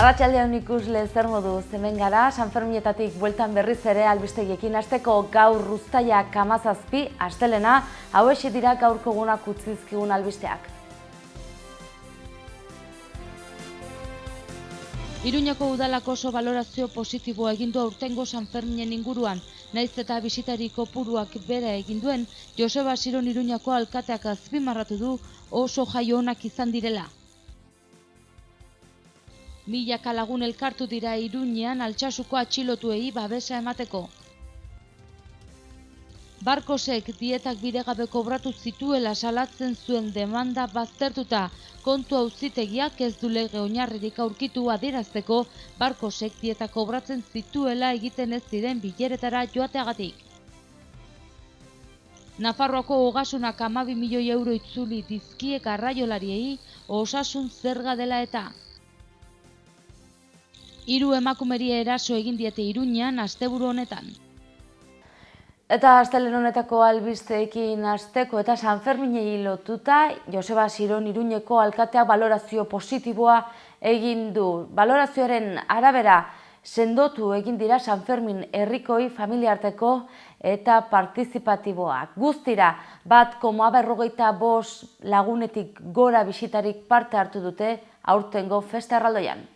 Arratsaldeon ikusle zer moduz hemen gara, Sanferminetatik bueltan berriz ere albistegiekin hasteko gaur uztailak 17, astelena, hauexek dira gaurko egunak utzizkigun albisteak. Iruñako udalak oso balorazio positiboa egin du aurtengo Sanferminen inguruan, naiz eta bisitari kopuruak bera egin duen, Joseba Siron Iruñako alkateak azpimarratu du oso jaio onak izan direla. Milaka lagun elkartu dira Iruñean Altsasuko atxilotuei babesa emateko. Barkosek dietak bidegabe kobratu zituela salatzen zuen demanda baztertuta, kontu auzitegiak ez du lege oinarririk aurkitu adierazteko Barkosek dietak kobratzen zituela egiten ez ziren bileretara joateagatik. Nafarroako Ogasunak 12 milioi euro itzuli dizkie garraiolariei osasun zerga dela eta. 3 emakumeri eraso egin diete Iruñean asteburu honetan. Eta astelehen honetako albisteekin hasteko eta Sanferminei lotuta, Joseba Siron Iruñeko alkateak balorazio positiboa egin du. Balorazioaren arabera sendotu egin dira Sanfermin herrikoi familiarteko eta partizipatiboak. Guztira 1,45 lagunetik gora bisitarik parte hartu dute aurtengo festa erraldoian.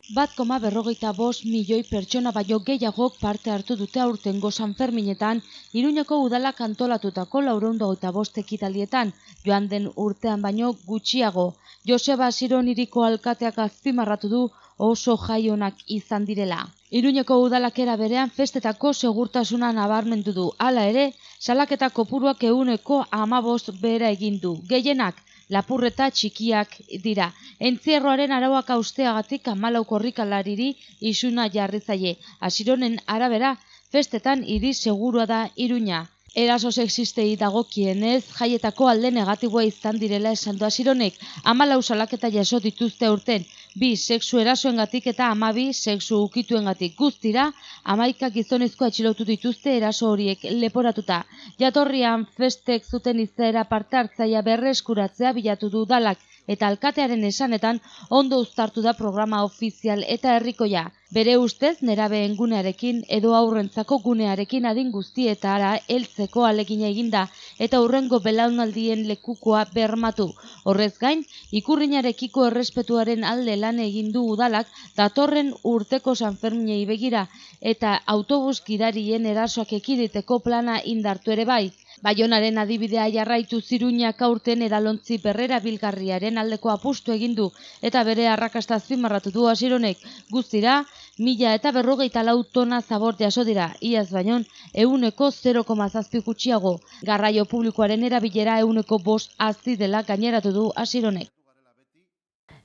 1,45 milioi pertsona baino gehiagok parte hartu dute aurtengo Sanferminetan, Iruñeko udalak antolatutako 425 ekitaldietan, joan den urtean baino gutxiago. Joseba Siron Iriko alkateak azpimarratu du oso jaionak izan direla. Iruñeko udalak era berean festetako segurtasuna nabarmendu du. Hala ere, salaketa kopuruak 15% behera egin du. Gehienak lapurreta txikiak dira. Entzierroaren arauak hausteagatik 14 korrikalariri isuna jarri zaie. Sironen arabera, festetan hiri segurua da Iruña. Eraso sexistei dagokienez, jaietako alde negatiboa izan direla esan du Sironek. 14 salaketa jaso dituzte aurten, 2 sexu erasoengatik eta 12 sexu ukituengatik. Guztira, 11 gizonezko atxilotu dituzte eraso horiek leporatuta. Jatorrian festek zuten izaera parte hartzailea berreskuratzea bilatu du udalak, eta alkatearen esanetan ondo uztartu da programa ofizial eta herrikoia. Bere ustez, nerabeen gunearekin edo haurrentzako gunearekin adin guztietara heltzeko ahalegina eginda eta hurrengo belaunaldien lekukoa bermatu. Horrez gain, ikurrinarekiko errespetuaren alde lan egin du udalak datorren urteko Sanferminei begira eta autobus gidarien erasoak ekiditeko plana indartu ere bai. Baionaren adibidea jarraitu Iruñak aurten edalontzi berrerabilgarriaren aldeko apustu egin du eta bere arrakasta azpimarratu du Sironek. Guztira, 1054 tona zabor jaso dira, iaz baino 0,7 gutxiago. Garraio publikoaren erabilera 5% hazi dela gaineratu du Sironek.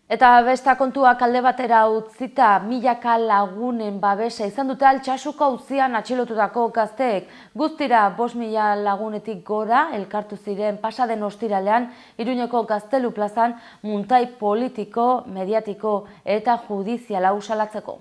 Eta besta kontuak alde batera utzita, milaka lagunen babesa izan dute Altsasuko auzian atxilotutako gazteek. Guztira 5.000 lagunetik gora elkartu ziren pasaden ostiralean Iruñeko Gaztelu plazan muntai politiko, mediatiko eta judiziala salatzeko.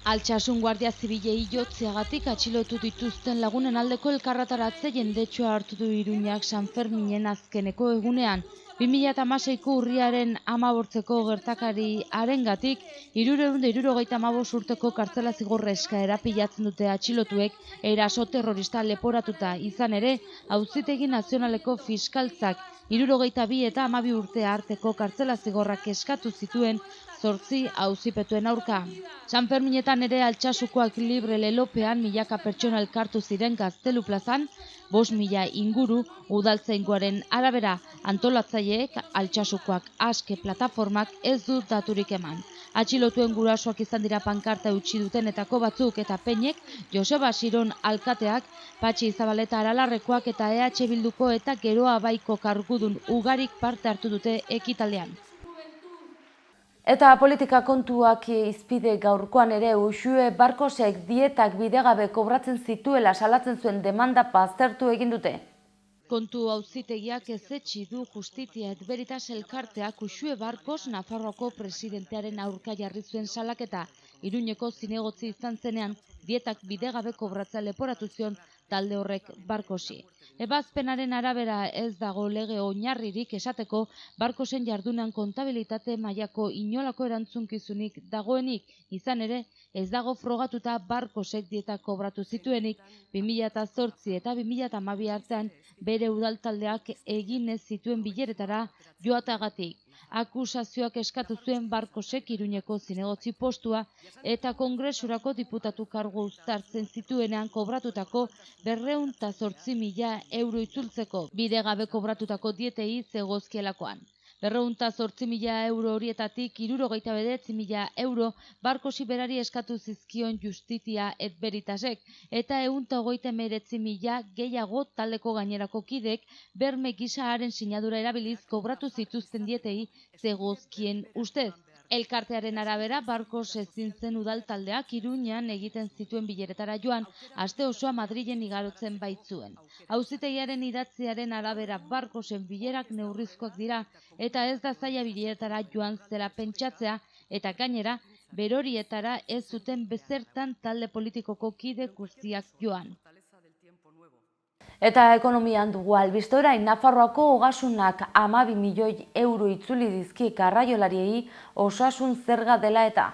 Altsasun Guardia Zibilei jotzeagatik atxilotu dituzten lagunen aldeko elkarretaratze jendetsua hartu du Iruñak Sanferminen azkeneko egunean. 2016ko urriaren 15ko gertakari harengatik 375 urteko kartzela zigorra eskaera pilatzen dute atxilotuek eraso terrorista leporatuta. Izan ere, Auzitegi Nazionaleko fiskaltzak 62 eta 12 urte arteko kartzela zigorrak eskatu zituen 8 auzipetuen aurka. Sanferminetan ere Altsasukoak libre lelopean milaka pertsona elkartu ziren Gaztelu plazan, 5.000 inguru udaltzaingoaren arabera antolatzaileek Altsasukoak aske plataformak ez du daturik eman. Atxilotuen gurasoak izan dira pankarta utzi dutenetako batzuk eta peinek Joseba Siron alkateak, Patxi Zabaleta Aralarrekoak eta EH Bilduko eta Geroa Baiko kargudun ugarik parte hartu dute ekitaldean. Eta politika kontuak izpide gaurkoan ere Uxue Barkosek dietak bidegabe kobratzen zituela salatzen zuen demanda baztertu egin dute. Kontu auzitegiak ezetsi du Justitia et Veritas elkarteak Uxue Barkos Nafarroako presidentearen aurka jarri zuen salaketa. Iruñeko zinegotzi izan zenean dietak bidegabe kobratzea leporatu zion talde horrek Barkosi. Ebazpenaren arabera ez dago lege oinarririk esateko Barkosen jardunan kontabilitate mailako inolako erantzunkizunik dagoenik, izan ere ez dago frogatuta Barkosek dieta kobratu zituenik 2008 eta 2012 artean bere udaltaldeak egin ez zituen bileretara joateagatik. Akusazioak eskatu zuen Barkosek Iruñeko zinegotzi postua eta Kongresurako diputatu kargu uztartzen zituenean kobratutako 208.000 euro itzultzeko bidegabe kobratutako dietei zegozkielakoan. 208.000 euro horietatik 69.000 euro Barkosi berari eskatu zizkion Justitia et Veritasek eta 129.000 gehiago taldeko gainerako kidek berme gisa haren sinadura erabiliz kobratu zituzten dietei zegozkien ustez. Elkartearen arabera, Barkos ezin zen udal taldeak Iruñan egiten zituen bileretara joan, aste osoa Madrilen igarotzen baitzuen. Auzitegiaren idatziaren arabera Barkosen bilerak neurrizkoak dira eta ez da zaila bileretara joan zela pentsatzea eta gainera berorietara ez zuten bezertan talde politikoko kide guztiak joan. Eta ekonomian dugu albiste orain, Nafarroako ogasunak 12 milioi euro itzuli dizki garraiolariei osasun zerga dela eta.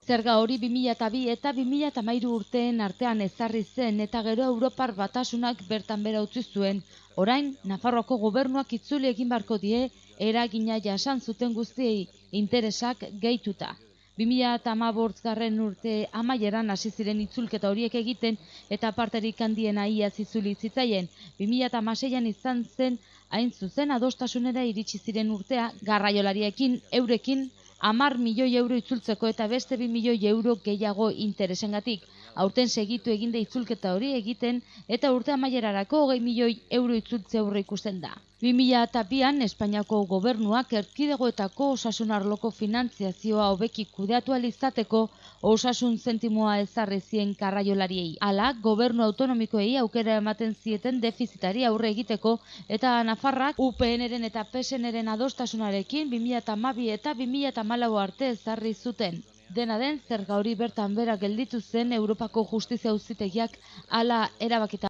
Zerga hori 2002 eta 2013 urteen artean ezarri zen eta gero Europar Batasunak bertan behera utzi zuen. Orain, Nafarroako gobernuak itzuli egin barko die eragina jasan zuten guztiei interesak gehituta. 2015 urte amaieran hasi ziren itzulketa horiek egiten eta parterik handiena iaz itzuli zitzaien. 2016an izan zen hain zuzen adostasunera iritsi ziren urtea garraiolariekin eurekin 10 milioi euro itzultzeko eta beste 2 milioi euro gehiago interesengatik. Aurten segitu egin da itzulketa hori egiten eta urte amaierarako 20 milioi euro itzultze aurre ikusten da. 2002an Espainiako gobernuak erkidegoetako osasun arloko finantziazioa hobeki kudeatu ahal izateko osasun zentimoa ezarri zien garraiolariei. Hala, gobernu autonomikoei aukera ematen zieten defizitari aurre egiteko eta Nafarrak UPNren eta PSNren adostasunarekin 2012 eta 2014 arte ezarri zuten. Dena den, zerga hori bertan bera gelditu zen Europako Justizia Auzitegiak hala erabakita.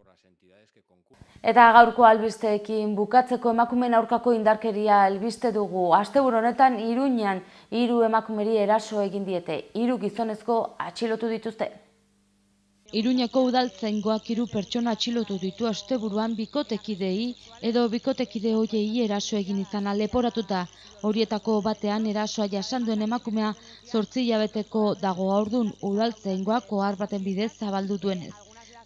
Eta gaurko albisteekin bukatzeko emakumeen aurkako indarkeria albiste dugu. Asteburu honetan Iruñan 3 emakumeri eraso egin diete. 3 gizonezko atxilotu dituzte. Iruñeko udaltzaingoak 3 pertsona atxilotu ditu asteburuan bikotekidei edo bikotekide hoiei eraso egin izana leporatuta. Horietako batean erasoa jasan duen emakumea 8 hilabeteko dago haurdun udaltzaingoak ohar baten bidez zabaldu duenez.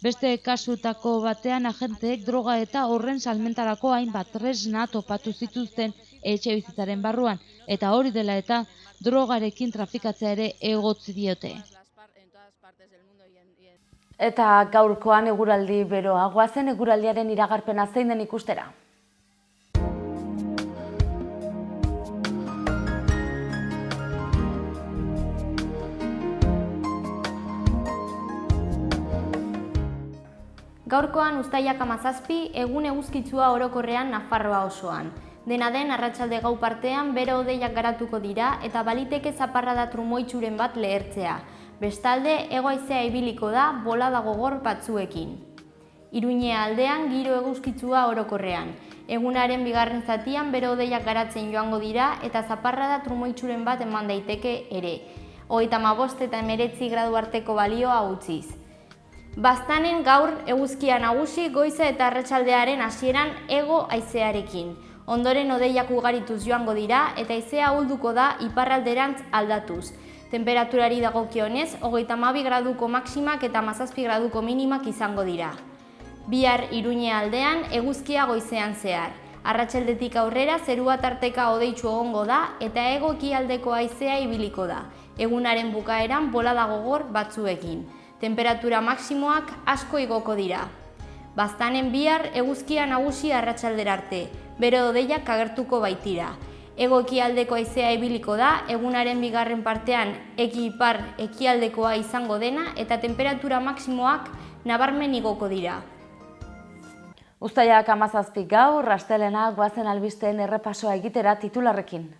Beste kasutako batean agenteek droga eta horren salmentarako hainbat tresna topatu zituzten etxebizitzaren barruan eta hori dela eta drogarekin trafikatzea ere egotzi diote. Eta gaurkoan eguraldi beroa, goazen eguraldiaren iragarpena zein den ikustera. Gaurkoan uztailak 17, egun eguzkitsua orokorrean Nafarroa osoan. Dena den, arratsalde gau partean bero hodeiak garatuko dira eta baliteke zaparrada trumoitsuren bat lehertzea. Bestalde, hego-haizea ibiliko da bolada gogor batzuekin. Iruñea aldean giro eguzkitsua orokorrean. Egunaren bigarren zatian bero hodeiak garatzen joango dira eta zaparrada trumoitsuren bat eman daiteke ere. 35 eta 19 gradu arteko balioa utziz. Baztanen gaur eguzkia nagusi goiza eta arratsaldearen hasieran hego haizearekin. Ondoren hodeiak ugarituz joango dira eta haizea ahulduko da iparralderantz aldatuz. Temperaturari dagokionez, 32 graduko maximak eta 17 graduko minimak izango dira. Bihar Iruñea aldean eguzkia goizean zehar. Arratsaldetik aurrera zerua tarteka hodeitsu egongo da eta hego-ekialdeko haizea ibiliko da. Egunaren bukaeran bolada gogor batzuekin. Temperatura maksimoak asko igoko dira. Baztanen bihar eguzkia nagusi arratsaldera arte, bero hodeiak agertuko baitira. Hego-ekialdeko haizea ibiliko da, egunaren bigarren partean eki-ipar ekialdekoa izango dena eta temperatura maksimoak nabarmen igoko dira. Uztailak 17 gaur, astelena goazen albisteen errepasoa egitera titularrekin.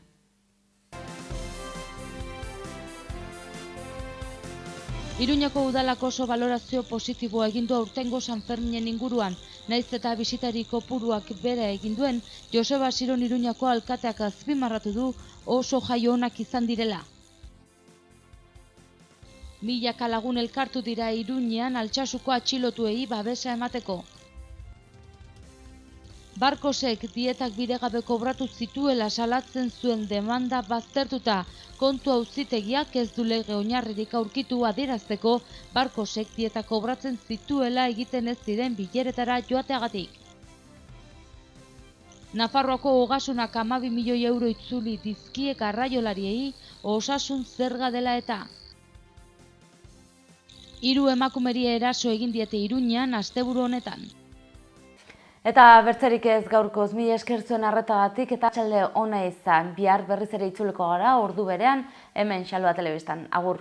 Iruñeko udalak oso balorazio positiboa egin du aurtengo Sanferminen inguruan, naiz eta bisitari kopuruak bera egin duen, Joseba Siron Iruñako alkateak azpimarratu du oso jaio onak izan direla. Milaka lagun elkartu dira Iruñean Altsasuko atxilotuei babesa emateko. Barkosek dietak bidegabe kobratu zituela salatzen zuen demanda baztertuta, kontu auzitegiak ez du lege oinarririk aurkitu adierazteko Barkosek dietak kobratzen zituela egiten ez ziren bileretara joateagatik. Nafarroako Ogasunak 12 milioi euro itzuli dizkie garraiolariei osasun zerga dela eta. 3 emakumeri eraso egin diete Iruñean asteburu honetan. Eta bertzerik ez gaurkoz, mila esker zuen arretagatik eta atxalde ona izan. Bihar berriz ere itzuliko gara, ordu berean, hemen Xaloa Telebistan. Agur!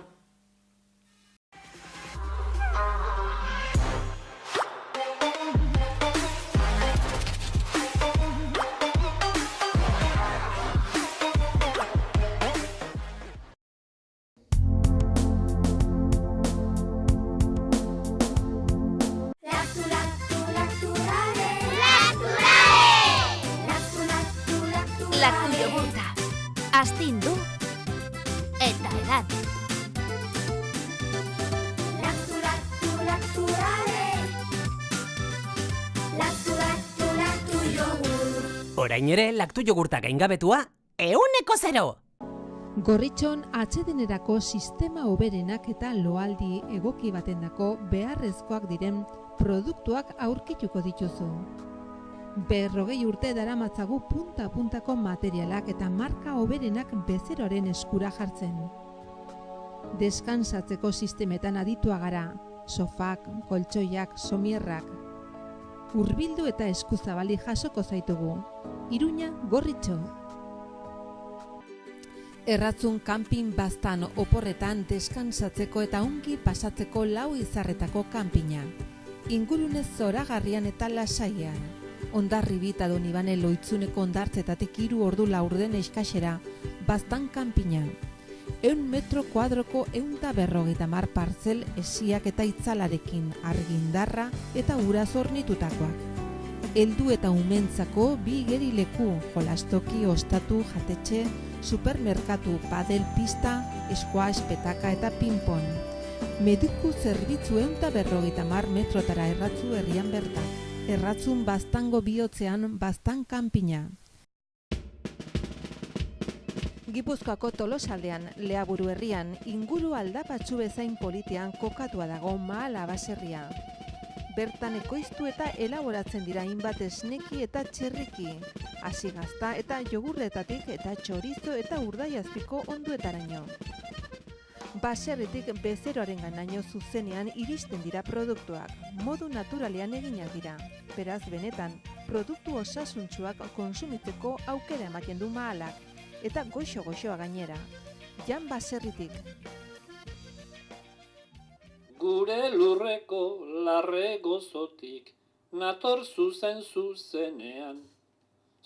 Laktu jogurta, astindu eta edan. Orain ere, laktu jogurta gaingabetua, 100%! Gorritxon atsedenerako sistema hoberenak eta loaldi egoki batendako beharrezkoak diren produktuak aurkituko dituzu. 40 urte daramatzagu punta-puntako materialak eta marka hoberenak bezeroaren eskura jartzen. Deskansatzeko sistemetan aditua gara, sofak, koltsoiak, somierrak. Hurbildu eta eskuzabali jasoko zaitugu. Iruña, Gorritxo. Erratzun kanpin baztan oporretan deskansatzeko eta ongi pasatzeko 4 izarretako kanpina. Ingurunez zoragarrian eta lasaian. Hondarribi eta Donibane Loitzuneko hondartzetatik 3 ordu laurden eskasera, baztan kanpina. 100 metro kuadroko 150 partzel esiak eta itzalarekin, argindarra eta ura zornitutakoak. Heldu eta umentzako 2 igerileku, jolastoki, ostatu, jatetxe, supermerkatu, padel pista, squash, petaka eta ping-pong. Mediku zerbitzu 150 metrotara erratzu herrian bertan. Erratzun baztango bihotzean baztan kanpina. Gipuzkoako Tolosaldean, Leaburu herrian, inguru aldapatsu bezain politean kokatua dago Mahala baserria. Bertan ekoiztu eta elaboratzen dira hainbat esneki eta txerriki, hasigazta eta jogurretatik eta txorizo eta urdaiazpiko onduetaraino. Baserritik bezeroaren ganaino zuzenean iristen dira produktuak, modu naturalean eginak dira. Beraz, benetan, produktu osasuntsuak konsumitzeko aukera ematen du Mahalak, eta goxo-goxoa gainera. Jan Baserritik. Gure lurreko larre gozotik, nator zuzenean,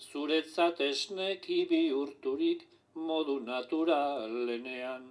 zuretzat esneki bihurturik modu naturalenean.